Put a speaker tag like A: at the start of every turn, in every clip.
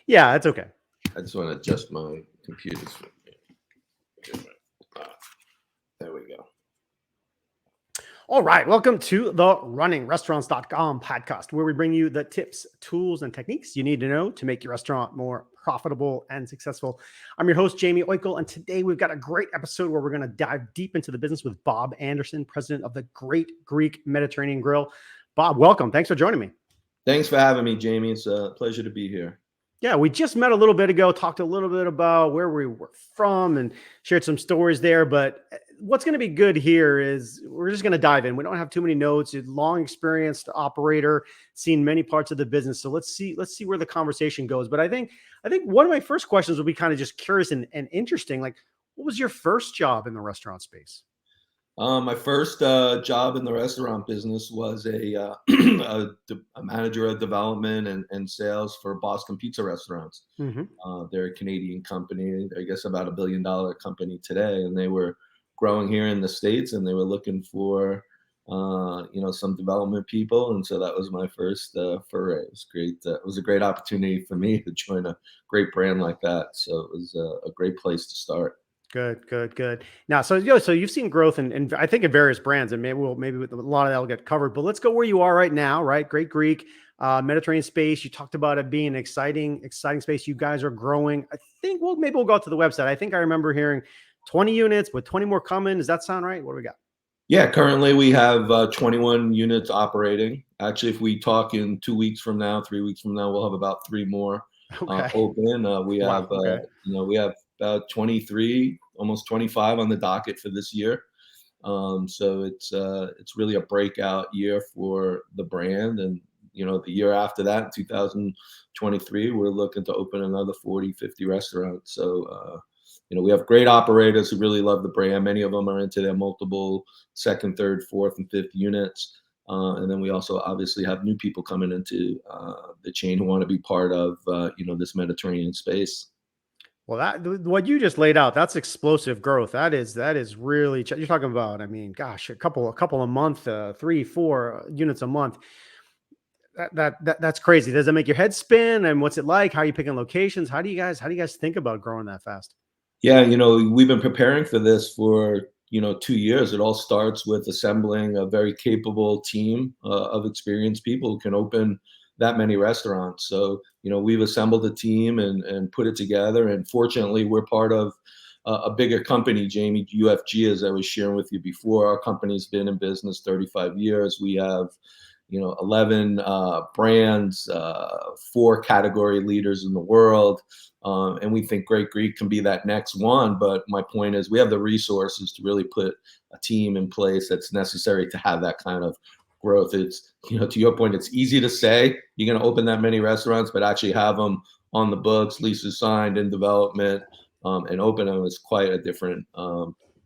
A: Yeah, that's okay.
B: I just want to adjust my computers. Ah, there we go.
A: All right. Welcome to the runningrestaurants.com podcast, where we bring you the tips, tools, and techniques you need to know to make your restaurant more profitable and successful. I'm your host, Jamie Oikle, and today we've got a great episode where we're going to dive deep into the business with Bob Anderson, president of the Great Greek Mediterranean Grill. Bob, welcome. Thanks for joining me.
B: Thanks for having me, Jamie. It's a pleasure to be here.
A: Yeah, we just met a little bit ago, talked a little bit about where we were from and shared some stories there. But what's going to be good here is we're just going to dive in. We don't have too many notes. You're a long experienced operator, seen many parts of the business. So let's see where the conversation goes. But I think one of my first questions will be kind of just curious and interesting. Like, what was your first job in the restaurant space?
B: My first job in the restaurant business was a manager of development and sales for Boston Pizza Restaurants.
A: Hmm.
B: They're a Canadian company, I guess about $1 billion company today, and they were growing here in the States, and they were looking for some development people, and so that was my first foray. It was great. It was a great opportunity for me to join a great brand like that. So it was a great place to start.
A: Good, good, good. Now, so you've seen growth and I think in various brands, and maybe with a lot of that will get covered. But let's go where you are right now, right? Great Greek, Mediterranean space. You talked about it being an exciting space. You guys are growing. I think maybe we'll go out to the website. I think I remember hearing 20 units with 20 more coming. Does that sound right? What do we got?
B: Yeah, currently we have 21 units operating. Actually, if we talk in 2 weeks from now, 3 weeks from now, we'll have about three more
A: Okay.
B: open. We have,
A: Wow. Okay.
B: we have about 23, almost 25 on the docket for this year. So it's really a breakout year for the brand, and the year after that, in 2023, we're looking to open another 40, 50 restaurants. So we have great operators who really love the brand. Many of them are into their multiple second, third, fourth, and fifth units. And then we also obviously have new people coming into the chain who want to be part of this Mediterranean space.
A: Well, what you just laid out, that's explosive growth. That is really you're talking about. I mean, gosh, a couple a month, 3, 4 units a month. That's crazy. Does it make your head spin? And what's it like? How are you picking locations? How do you guys think about growing that fast?
B: Yeah, we've been preparing for this for 2 years. It all starts with assembling a very capable team of experienced people who can open that many restaurants. So we've assembled a team and put it together. And fortunately, we're part of a bigger company, Jamie, UFG, as I was sharing with you before. Our company's been in business 35 years. We have 11 brands, 4 category leaders in the world. And we think Great Greek can be that next one. But my point is, we have the resources to really put a team in place that's necessary to have that kind of growth. It's, to your point, it's easy to say you're going to open that many restaurants, but actually have them on the books, leases signed, in development, and open them is quite a different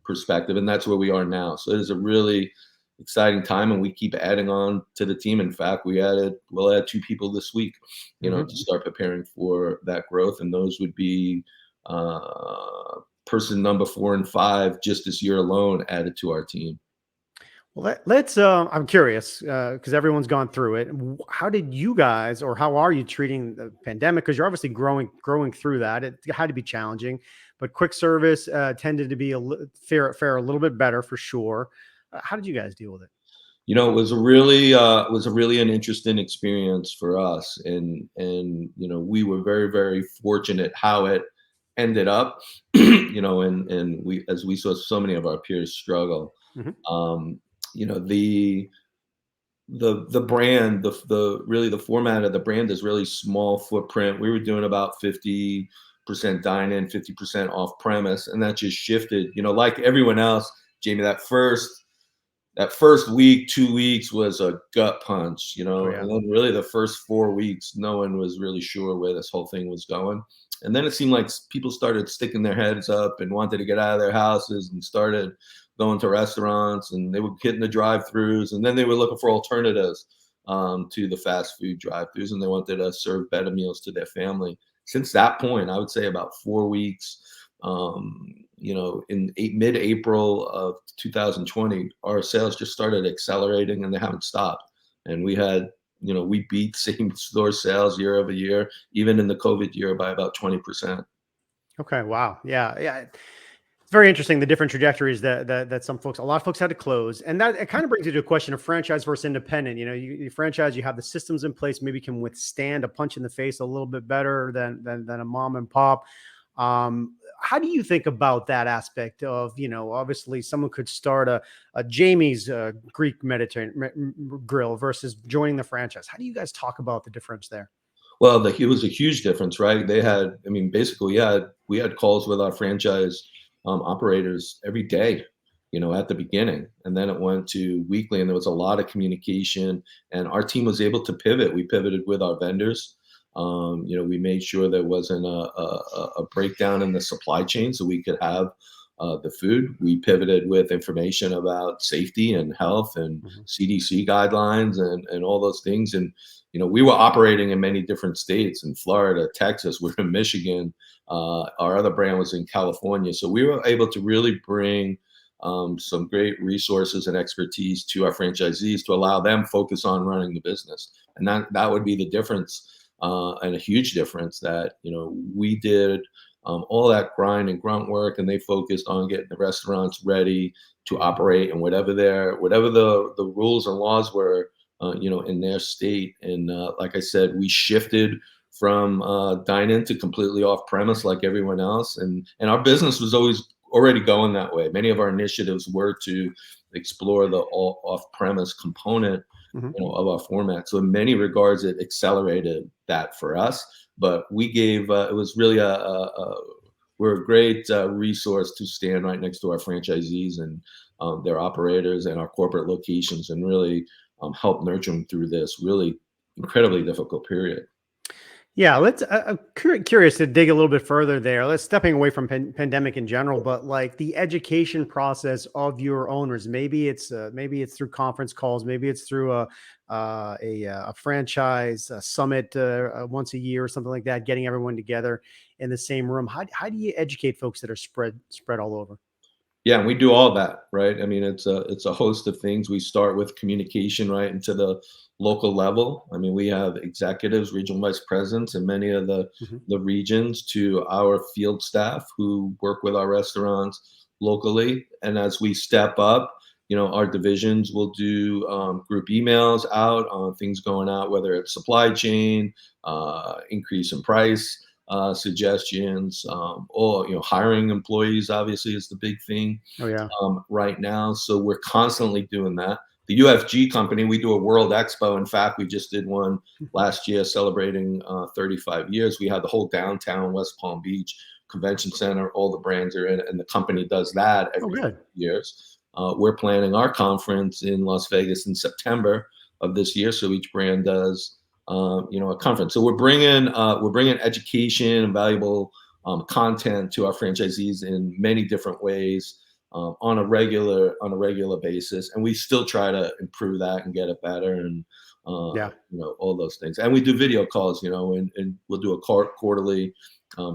B: perspective. And that's where we are now. So it is a really exciting time, and we keep adding on to the team. In fact, we'll add 2 people this week, to
A: Hmm.
B: start preparing for that growth. And those would be person number 4 and 5 just this year alone added to our team.
A: Well, let's. I'm curious because everyone's gone through it. How did you guys, or how are you treating the pandemic? Because you're obviously growing through that. It had to be challenging, but quick service tended to be fare a little bit better for sure. How did you guys deal with it?
B: It was a really an interesting experience for us, and we were very, very fortunate how it ended up. And we, as we saw so many of our peers struggle.
A: Hmm.
B: um, the brand, the really the format of the brand is really small footprint. We were doing about 50% dine in, 50% off premise, and that just shifted. Like everyone else, Jamie, that first week, 2 weeks was a gut punch,
A: Oh
B: and
A: yeah.
B: then really the first 4 weeks, no one was really sure where this whole thing was going. And then it seemed like people started sticking their heads up and wanted to get out of their houses and started going to restaurants, and they were hitting the drive-throughs, and then they were looking for alternatives to the fast food drive-throughs, and they wanted to serve better meals to their family. Since that point, I would say about 4 weeks, in mid-April of 2020, our sales just started accelerating, and they haven't stopped. And we had we beat same store sales year over year, even in the COVID year by about 20%.
A: Okay. Wow. Yeah. Yeah. It's very interesting the different trajectories that some folks, a lot of folks had to close, and that it kind of brings you to a question of franchise versus independent. You franchise, you have the systems in place, maybe can withstand a punch in the face a little bit better than a mom and pop. How do you think about that aspect of, obviously someone could start a Jamie's Greek Mediterranean grill versus joining the franchise. How do you guys talk about the difference there?
B: Well, it was a huge difference, right? I mean, basically, we had calls with our franchise operators every day, at the beginning, and then it went to weekly, and there was a lot of communication, and our team was able to pivot. We pivoted with our vendors. We made sure there wasn't a breakdown in the supply chain, so we could have the food. We pivoted with information about safety and health and
A: Mhm.
B: CDC guidelines and all those things. And we were operating in many different states, in Florida, Texas, we're in Michigan. Our other brand was in California. So we were able to really bring some great resources and expertise to our franchisees to allow them focus on running the business. And that would be the difference, and a huge difference that, we did all that grind and grunt work, and they focused on getting the restaurants ready to operate and whatever the rules and laws were, in their state. And like I said, we shifted from dine-in to completely off-premise like everyone else, and our business was always already going that way. Many of our initiatives were to explore the off-premise component,
A: Mhm.
B: of our format. So in many regards, it accelerated that for us. But we gave it was really we're a great resource to stand right next to our franchisees and their operators and our corporate locations, and really help nurture them through this really incredibly difficult period.
A: Yeah, I'm curious to dig a little bit further there. Let's stepping away from pandemic in general, but like the education process of your owners. Maybe it's through conference calls, maybe it's through a franchise summit once a year or something like that, getting everyone together in the same room. How do you educate folks that are spread all over?
B: Yeah, and we do all that, right? I mean, it's a host of things. We start with communication right into the local level. I mean, we have executives, regional vice presidents in many of
A: Mhm.
B: the regions, to our field staff who work with our restaurants locally. And as we step up, our divisions will do group emails out on things going out, whether it's supply chain, increase in price, suggestions, or hiring employees obviously is the big thing
A: Oh yeah.
B: right now. So we're constantly doing that. The UFG company, we do a World Expo. In fact, we just did one last year celebrating 35 years. We had the whole downtown West Palm Beach Convention Center. All the brands are in it, and the company does that
A: Oh
B: every
A: good.
B: years. We're planning our conference in Las Vegas in September of this year. So each brand does, a conference. So we're bringing education and valuable content to our franchisees in many different ways, on a regular basis, and we still try to improve that and get it better, and
A: Yeah.
B: all those things. And we do video calls, and we'll do a quarterly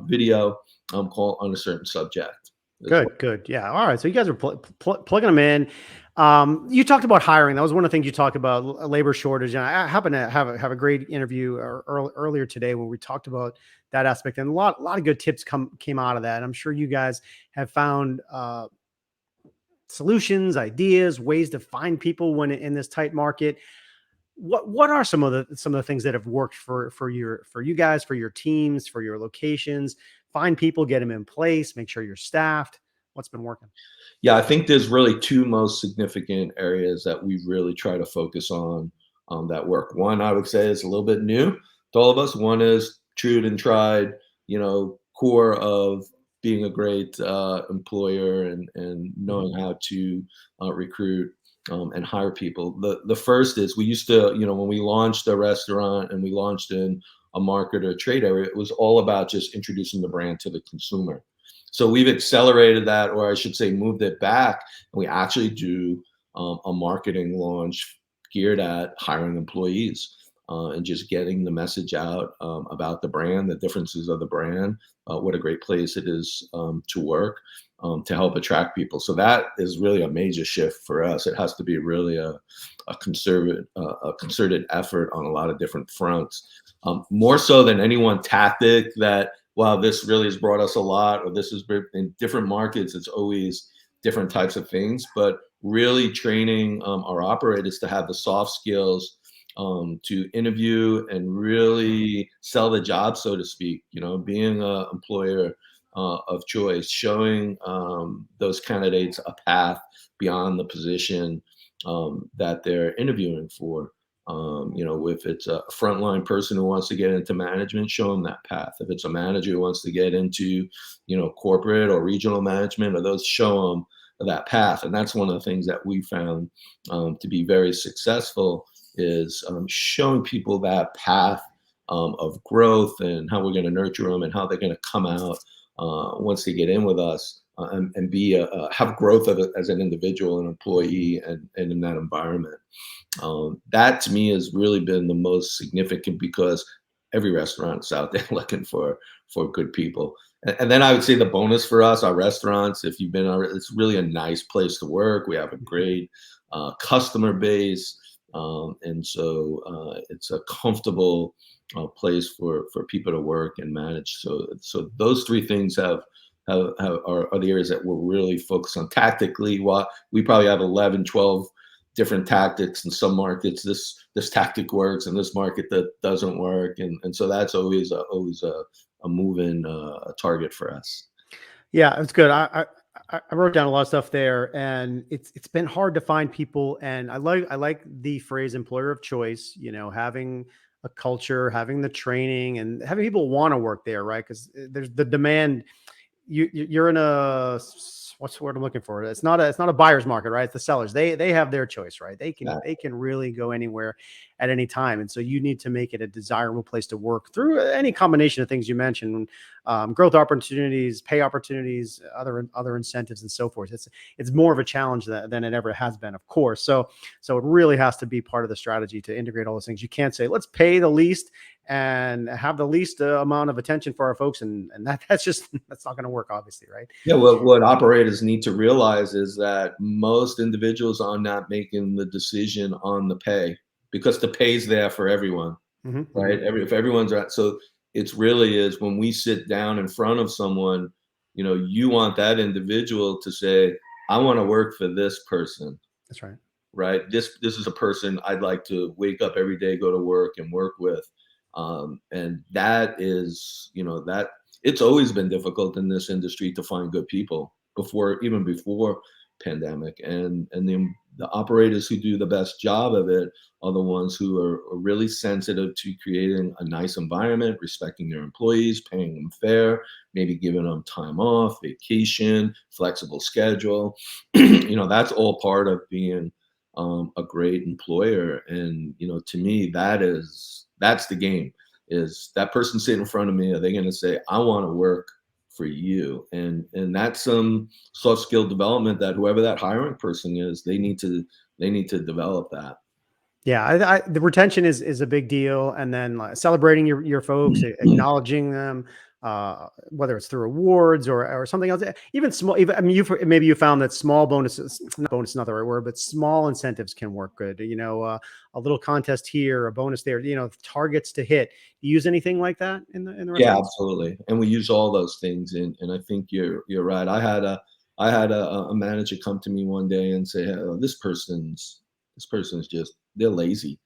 B: video call on a certain subject as well.
A: Good, good. Yeah. All right. So you guys are plugging them in. You talked about hiring. That was one of the things you talked about, labor shortage. And I happen to have a great interview earlier today when we talked about that aspect, and a lot of good tips came out of that. And I'm sure you guys have found solutions, ideas, ways to find people when in this tight market. What are some of the things that have worked for you guys, for your teams, for your locations? Find people, get them in place, make sure you're staffed. What's been working?
B: Yeah, I think there's really two most significant areas that we really try to focus on, that work. One, I would say, is a little bit new to all of us. One is true and tried, core of being a great employer, and
A: Mhm.
B: knowing how to recruit and hire people. The first is, we used to, when we launched a restaurant and we launched in a market or a trade area, it was all about just introducing the brand to the consumer. So we've accelerated that, or I should say, moved it back, and we actually do a marketing launch geared at hiring employees, and just getting the message out about the brand, the differences of the brand, what a great place it is to work. to help attract people. So that is really a major shift for us. It has to be really a concerted effort on a lot of different fronts, more so than any one tactic. That while this really has brought us a lot, or this has been in different markets, it's always different types of things. But really training our operators to have the soft skills to interview and really sell the job, so to speak. Being an employer of choice, showing those candidates a path beyond the position that they're interviewing for. If it's a frontline person who wants to get into management, show them that path. If it's a manager who wants to get into, corporate or regional management, or those, show them that path. And that's one of the things that we found to be very successful, is showing people that path of growth, and how we're going to nurture them, and how they're going to come out once they get in with us, and be have growth as an individual, an employee, and in that environment. That to me has really been the most significant, because every restaurant is out there looking for good people. And then I would say the bonus for us, our restaurants, if you've been, it's really a nice place to work. We have a great customer base, and so it's a comfortable place for people to work and manage. So those three things are the areas that we're really focused on tactically. While we probably have 11, 12 different tactics in some markets, this tactic works, and this market that doesn't work, and so that's always a moving target for us.
A: Yeah, it's good. I wrote down a lot of stuff there, and it's been hard to find people. And I like the phrase employer of choice. Having a culture, having the training, and having people want to work there, right? Because there's the demand. You're in what's the word I'm looking for? It's not a buyer's market, right? It's the sellers. They have their choice, right? They can
B: Yeah.
A: they can really go anywhere at any time, and so you need to make it a desirable place to work through any combination of things you mentioned: growth opportunities, pay opportunities, other incentives, and so forth. It's more of a challenge than it ever has been, of course. So it really has to be part of the strategy to integrate all those things. You can't say let's pay the least and have the least amount of attention for our folks, and that's not going to work, obviously, right?
B: Yeah, what operators need to realize is that most individuals are not making the decision on the pay, because the pay is there for everyone,
A: Hmm. Hmm.
B: right? If everyone's right, so it's really is when we sit down in front of someone, you want that individual to say, "I want to work for this person."
A: That's right.
B: Right? This is a person I'd like to wake up every day, go to work, and work with. And that is, that it's always been difficult in this industry to find good people, even before pandemic. And the operators who do the best job of it are the ones who are really sensitive to creating a nice environment, respecting their employees, paying them fair, maybe giving them time off, vacation, flexible schedule. That's all part of being a great employer. And to me, that's the game. Is that person sitting in front of me, are they going to say, "I want to work for you"? And that's some soft skill development that whoever that hiring person is, they need to develop that.
A: Yeah, the retention is a big deal, and then celebrating your folks, acknowledging them, whether it's through awards or something else. Even small, even I mean, maybe you found that small bonuses, not bonus, not the right word, but small incentives can work good. A little contest here, a bonus there. Targets to hit. You use anything like that in the
B: Yeah,
A: restaurants?
B: absolutely. And we use all those things. And I think you're right. I had a manager come to me one day and say, "Oh, this person's just, they're lazy."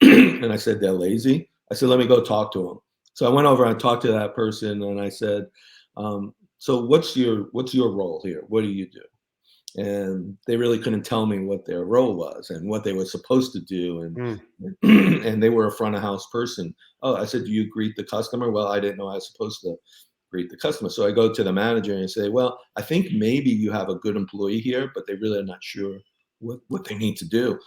B: And I said, "They're lazy?" I said, "Let me go talk to them." So I went over and talked to that person, and I said, "So what's your role here? What do you do?" And they really couldn't tell me what their role was and what they were supposed to do. And
A: Mm,
B: and they were a front of house person. Oh, I said, "Do you greet the customer?" "Well, I didn't know I was supposed to greet the customer." So I go to the manager and say, "Well, I think maybe you have a good employee here, but they really are not sure what they need to do.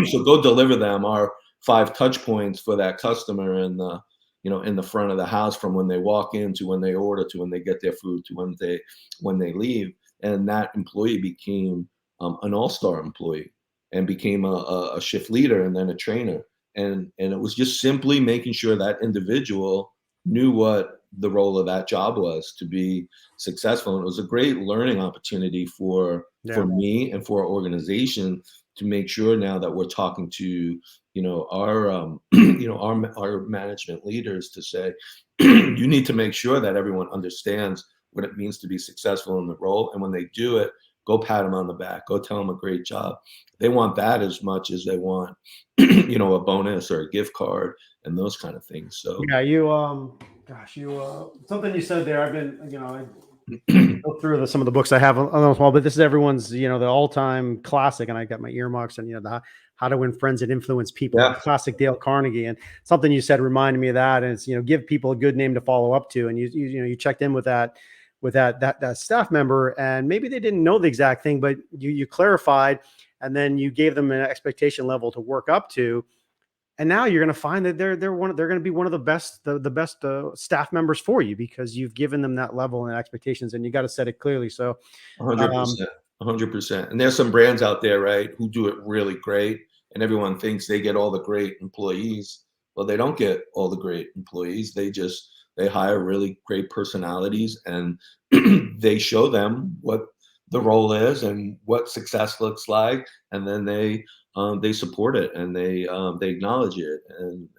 B: So go deliver them our 5 touch points for that customer in the front of the house, from when they walk in to when they order to when they get their food to when they leave." And that employee became an all-star employee, and became a shift leader, and then a trainer. And it was just simply making sure that individual knew what the role of that job was to be successful. And it was a great learning opportunity for me and for our organization to make sure now that we're talking to our our management leaders to say you need to make sure that everyone understands what it means to be successful in the role, and when they do it, go pat them on the back, go tell them a great job. They want that as much as they want a bonus or a gift card and those kind of things. So
A: yeah, something you said there. I've been, go through some of the books I have on those wall, but this is everyone's, the all-time classic, and I got my earmarks and the How to Win Friends and Influence People,
B: Yeah.
A: classic Dale Carnegie. And something you said reminded me of that, and it's give people a good name to follow up to. And you checked in with that staff member, and maybe they didn't know the exact thing, but you clarified, and then you gave them an expectation level to work up to. And now you're going to find that they're going to be one of the best staff members for you, because you've given them that level and expectations, and you got to set it clearly. So
B: 100%. And there's some brands out there, right, who do it really great, and everyone thinks they get all the great employees. Well, they don't get all the great employees. They hire really great personalities, and they show them what the role is and what success looks like, and then they support it, and they acknowledge it, and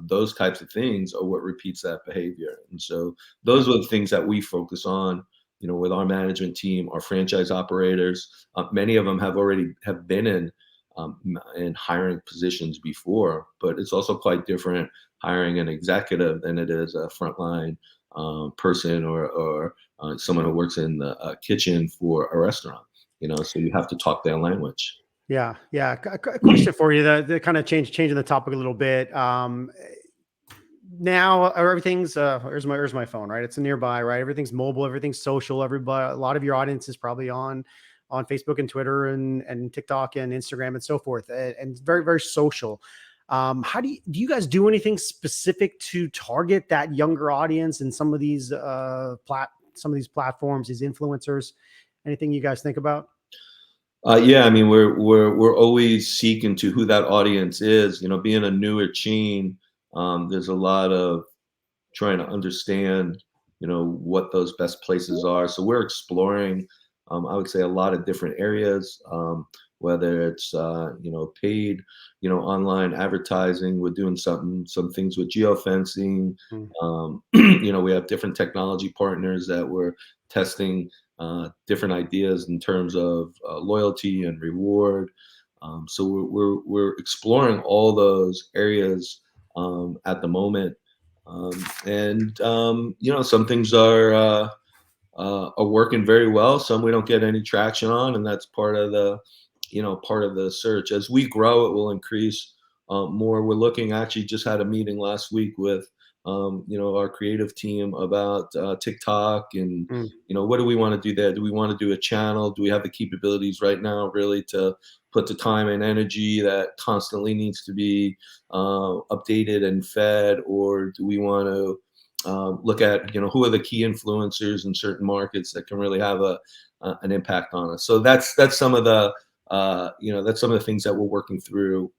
B: those types of things are what repeats that behavior. And so those are the things that we focus on, with our management team, our franchise operators. Many of them have been in hiring positions before, but it's also quite different hiring an executive than it is a frontline person or someone who works in the kitchen for a restaurant. So you have to talk their language.
A: Yeah. A question for you that kind of changing the topic a little bit. Now everything's here's my phone, right? It's nearby, right? Everything's mobile, everything's social. Everybody, a lot of your audience is probably on Facebook and Twitter and TikTok and Instagram and so forth, and very, very social. How do you guys do anything specific to target that younger audience and some of these platforms, these influencers? Anything you guys think about?
B: Yeah, I mean, we're always seeking to who that audience is. Being a newer chain, there's a lot of trying to understand, what those best places are. So we're exploring, I would say, a lot of different areas, whether it's paid, online advertising. We're doing some things with geofencing. We have different technology partners that we're testing different ideas in terms of loyalty and reward. So we're exploring all those areas at the moment, and some things are working very well. Some we don't get any traction on, and that's part of the search. As we grow, it will increase more. We're looking. Actually, just had a meeting last week with our creative team about TikTok and what do we want to do there? Do we want to do a channel? Do we have the capabilities right now really to put the time and energy that constantly needs to be updated and fed, or do we want to look at who are the key influencers in certain markets that can really have an impact on us? So that's some of the that's some of the things that we're working through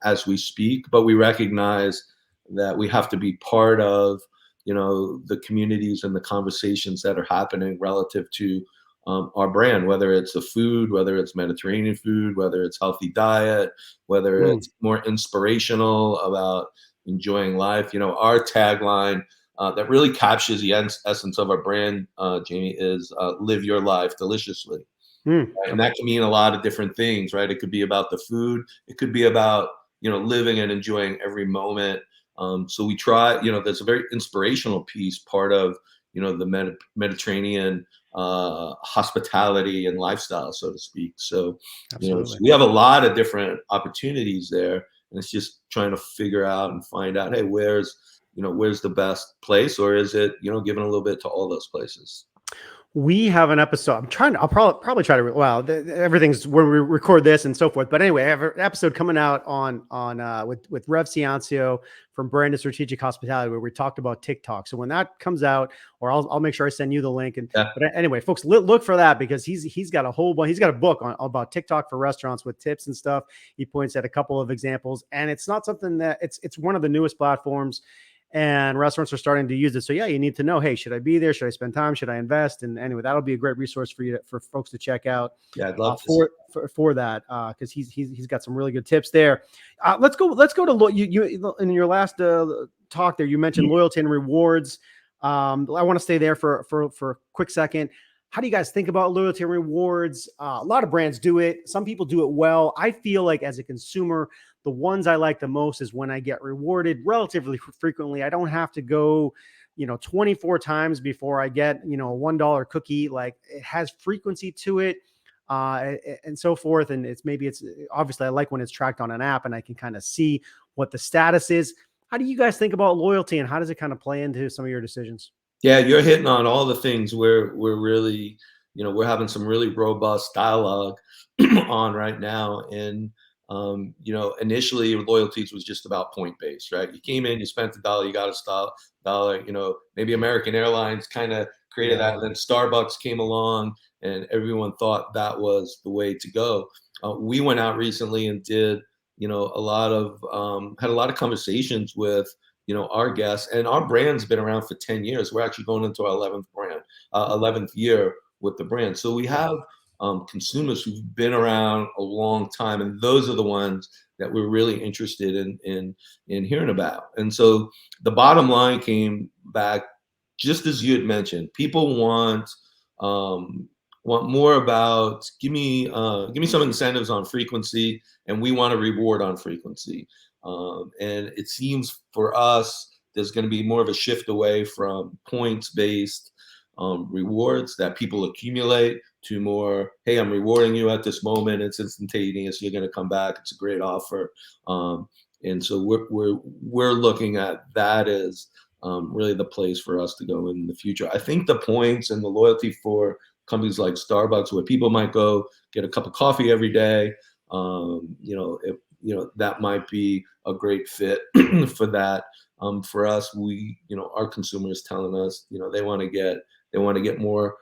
B: as we speak. But we recognize that we have to be part of the communities and the conversations that are happening relative to our brand, whether it's the food, whether it's Mediterranean food, whether it's healthy diet, whether it's more inspirational about enjoying life. Our tagline that really captures the essence of our brand, Jamie, is live your life deliciously. Right? And that can mean a lot of different things, right? It could be about the food. It could be about living and enjoying every moment. So we try, there's a very inspirational piece, part of, the Mediterranean hospitality and lifestyle, so to speak. So, so we have a lot of different opportunities there, and it's just trying to figure out and find out, hey, where's the best place, or is it, giving a little bit to all those places?
A: We have an episode. I'll probably try to, everything's where we record this and so forth. But anyway, I have an episode coming out on with Rev Ciancio from Branded Strategic Hospitality, where we talked about TikTok. So when that comes out, or I'll make sure I send you the link. But anyway, folks, look for that, because he's got a book about TikTok for restaurants with tips and stuff. He points at a couple of examples, and it's not something that it's one of the newest platforms. and restaurants are starting to use it. So yeah, you need to know, hey, should I be there? Should I spend time? Should I invest? And anyway, that'll be a great resource for you for folks to check out
B: Yeah, I'd love to see.
A: for that, because he's got some really good tips there. Let's go to you in your last talk there. You mentioned loyalty and rewards. I want to stay there for a quick second. How do you guys think about loyalty and rewards? A lot of brands do it. Some people do it well. I feel like as a consumer, the ones I like the most is when I get rewarded relatively frequently. I don't have to go, 24 times before I get, a $1 cookie. Like, it has frequency to it, and so forth. And it's obviously I like when it's tracked on an app and I can kind of see what the status is. How do you guys think about loyalty, and how does it kind of play into some of your decisions?
B: Yeah, you're hitting on all the things where we're really, we're having some really robust dialogue on right now. And initially loyalties was just about point based, right? You came in, you spent $1, you got a dollar. Maybe American Airlines kind of created that, and then Starbucks came along, and everyone thought that was the way to go. We went out recently and did, a lot of had a lot of conversations with our guests, and our brand's been around for 10 years. We're actually going into our 11th year with the brand. So we have consumers who've been around a long time, and those are the ones that we're really interested in hearing about. And so the bottom line came back, just as you had mentioned, people want more about, give me some incentives on frequency, and we want a reward on frequency. And it seems for us, there's going to be more of a shift away from points-based rewards that people accumulate to more, hey, I'm rewarding you at this moment. It's instantaneous. You're going to come back. It's a great offer. And so we're looking at that as really the place for us to go in the future. I think the points and the loyalty for companies like Starbucks, where people might go get a cup of coffee every day, that might be a great fit for that. For us, our consumers telling us, they want to get more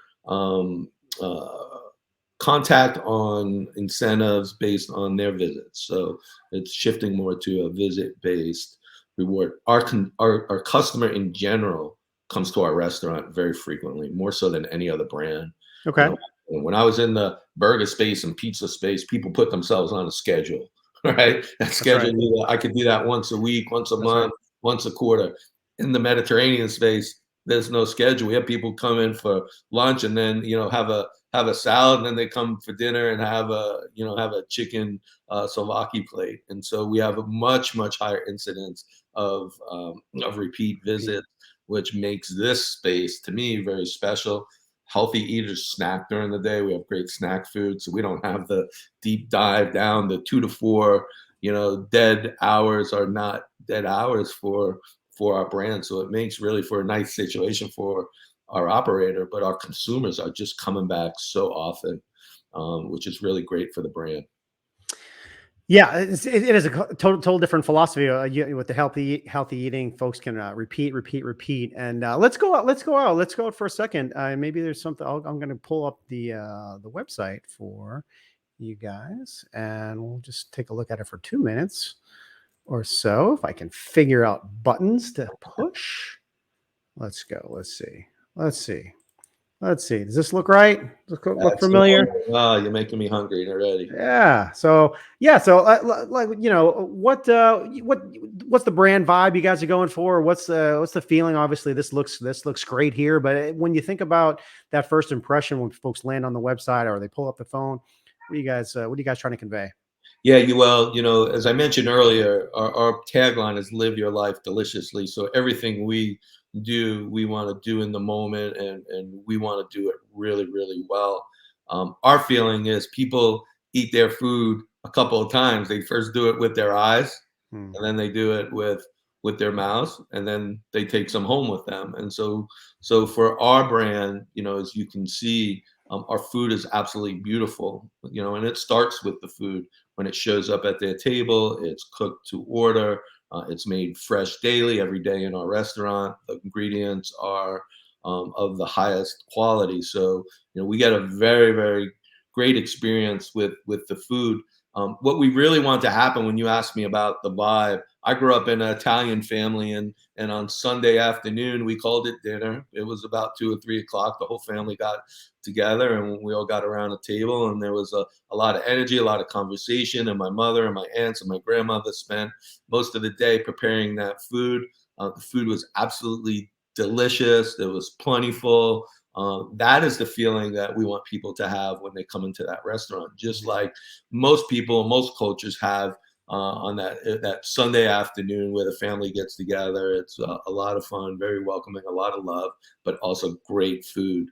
B: contact on incentives based on their visits. So it's shifting more to a visit-based reward. Our customer in general comes to our restaurant very frequently, more so than any other brand.
A: Okay.
B: When I was in the burger space and pizza space, people put themselves on a schedule, right? That schedule, I could do that once a week, once a month, once a quarter. In the Mediterranean space, there's no schedule. We have people come in for lunch and then have a salad, and then they come for dinner and have a chicken souvlaki plate. And so we have a much higher incidence of repeat visits, which makes this space, to me, very special. Healthy eaters snack during the day. We have great snack food, so we don't have the deep dive down. The 2 to 4, dead hours are not dead hours for our brand. So it makes really for a nice situation for our operator, but our consumers are just coming back so often, which is really great for the brand.
A: Yeah, it is a total different philosophy. With the healthy eating, folks can repeat, and let's go out for a second. Maybe there's something. I'm going to pull up the website for you guys, and we'll just take a look at it for 2 minutes or so. If I can figure out buttons to push, let's go. Let's see. Does this look right? Look familiar?
B: Oh, you're making me hungry already.
A: Yeah. So what's the brand vibe you guys are going for? What's the feeling? Obviously, this looks great here, but when you think about that first impression when folks land on the website or they pull up the phone, what are you guys trying to convey?
B: Yeah, as I mentioned earlier, our tagline is "Live your life deliciously." So everything we do, we want to do in the moment, and we want to do it really, really well. Our feeling is people eat their food a couple of times. They first do it with their eyes, and then they do it with their mouths, and then they take some home with them. And so for our brand, as you can see, our food is absolutely beautiful, and it starts with the food. When it shows up at their table, it's cooked to order. It's made fresh daily, every day in our restaurant. The ingredients are of the highest quality. So, we get a very, very great experience with the food. What we really want to happen, when you ask me about the vibe, I grew up in an Italian family, and on Sunday afternoon we called it dinner. It was about 2 or 3 o'clock. The whole family got together, and we all got around a table, and there was a lot of energy, a lot of conversation. And my mother and my aunts and my grandmother spent most of the day preparing that food. The food was absolutely delicious. It was plentiful. That is the feeling that we want people to have when they come into that restaurant, just like most people, most cultures have on that Sunday afternoon where the family gets together. It's a lot of fun, very welcoming, a lot of love, but also great food.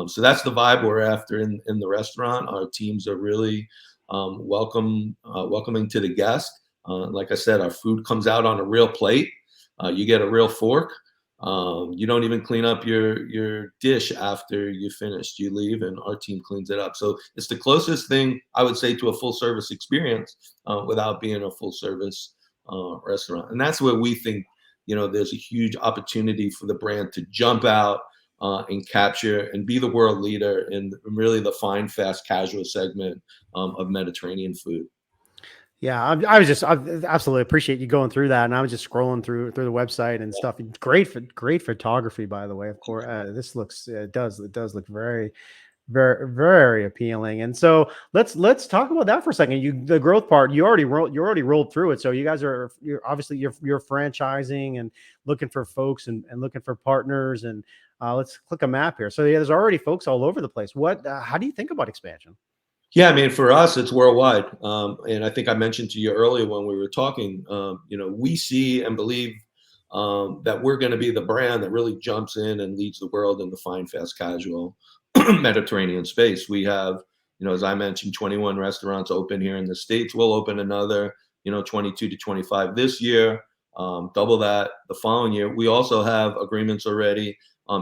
B: So that's the vibe we're after in the restaurant. Our teams are really welcoming to the guest. Like I said, our food comes out on a real plate. You get a real fork. You don't even clean up your dish after you finished. You leave, and our team cleans it up. So it's the closest thing I would say to a full service experience without being a full service restaurant. And that's where we think there's a huge opportunity for the brand to jump out and capture and be the world leader in really the fine, fast, casual segment of Mediterranean food.
A: Yeah, I absolutely appreciate you going through that, and I was just scrolling through the website and stuff. Great photography, by the way. Of course, this looks it does look very, very, very appealing. And so let's talk about that for a second. The growth part, you already rolled through it. So you guys you're obviously you're franchising and looking for folks and looking for partners. And let's click a map here. So yeah, there's already folks all over the place. How do you think about expansion?
B: Yeah, I mean, for us, it's worldwide. And I think I mentioned to you earlier when we were talking, we see and believe that we're going to be the brand that really jumps in and leads the world in the fine, fast, casual Mediterranean space. We have, as I mentioned, 21 restaurants open here in the States. We'll open another, 22 to 25 this year, double that the following year. We also have agreements already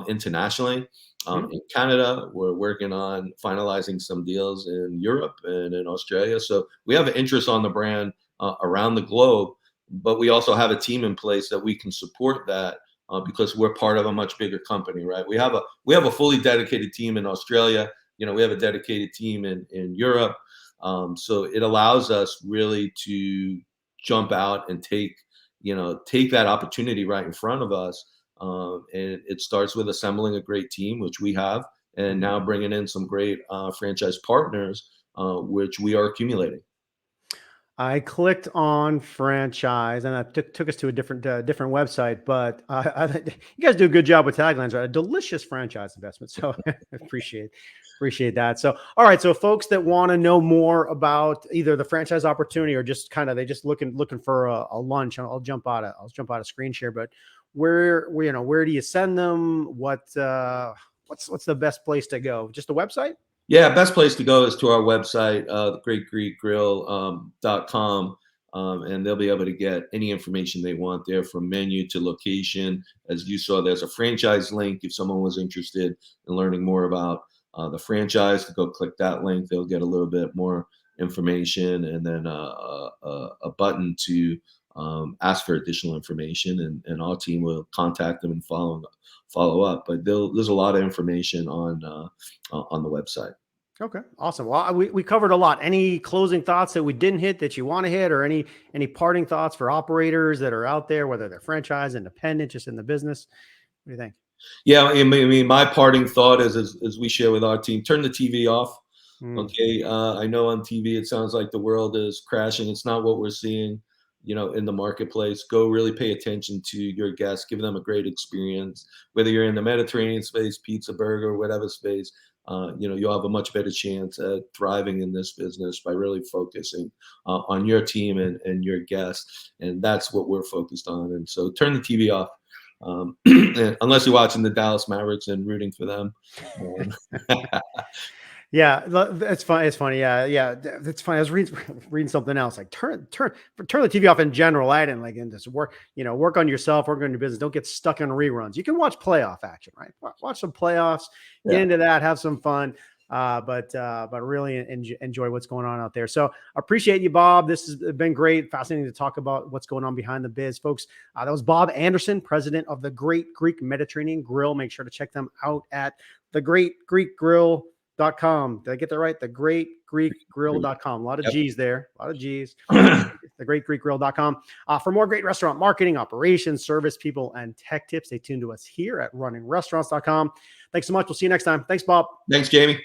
B: internationally. In Canada, we're working on finalizing some deals in Europe and in Australia. So we have an interest on the brand around the globe, but we also have a team in place that we can support that because we're part of a much bigger company, right? We have a fully dedicated team in Australia. We have a dedicated team in Europe. So it allows us really to jump out and take that opportunity right in front of us. And it starts with assembling a great team, which we have, and now bringing in some great franchise partners, which we are accumulating.
A: I clicked on franchise, and that took us to a different website. But you guys do a good job with taglines, right? A delicious franchise investment. So appreciate that. So all right, so folks that want to know more about either the franchise opportunity or just kind of looking for a lunch. I'll jump out of screen share. But where do you send them? What's the best place to go? Just the website?
B: Yeah, best place to go is to our website, thegreatgreekgrill.com, and they'll be able to get any information they want there, from menu to location. As you saw, there's a franchise link. If someone was interested in learning more about the franchise, to go click that link, they'll get a little bit more information, and then a button to ask for additional information, and our team will contact them and follow up. But there's a lot of information on the website.
A: Okay, awesome. Well, we covered a lot. Any closing thoughts that we didn't hit that you want to hit, or any parting thoughts for operators that are out there, whether they're franchise, independent, just in the business? What do you think?
B: Yeah, I mean, my parting thought is, as we share with our team, turn the TV off. Okay, I know on TV it sounds like the world is crashing. It's not what we're seeing, in the marketplace. Go really pay attention to your guests, give them a great experience. Whether you're in the Mediterranean space, pizza, burger, whatever space, you'll have a much better chance at thriving in this business by really focusing on your team and your guests. And that's what we're focused on. And so turn the TV off. Unless you're watching the Dallas Mavericks and rooting for them.
A: Yeah, it's fun. It's funny. Yeah, it's funny. I was reading something else. Like turn the TV off in general, right? And just work on yourself, work on your business. Don't get stuck on reruns. You can watch playoff action, right? Watch some playoffs, get into that, have some fun. But really enjoy what's going on out there. So appreciate you, Bob. This has been great, fascinating to talk about what's going on behind the biz, folks. That was Bob Anderson, president of the Great Greek Mediterranean Grill. Make sure to check them out at thegreatgreekgrill.com. Did I get that right? Thegreatgreekgrill.com. A lot of G's there. A lot of G's. thegreatgreekgrill.com, for more great restaurant marketing, operations, service, people, and tech tips. Stay tuned to us here at runningrestaurants.com. Thanks so much. We'll see you next time. Thanks, Bob.
B: Thanks, Jamie.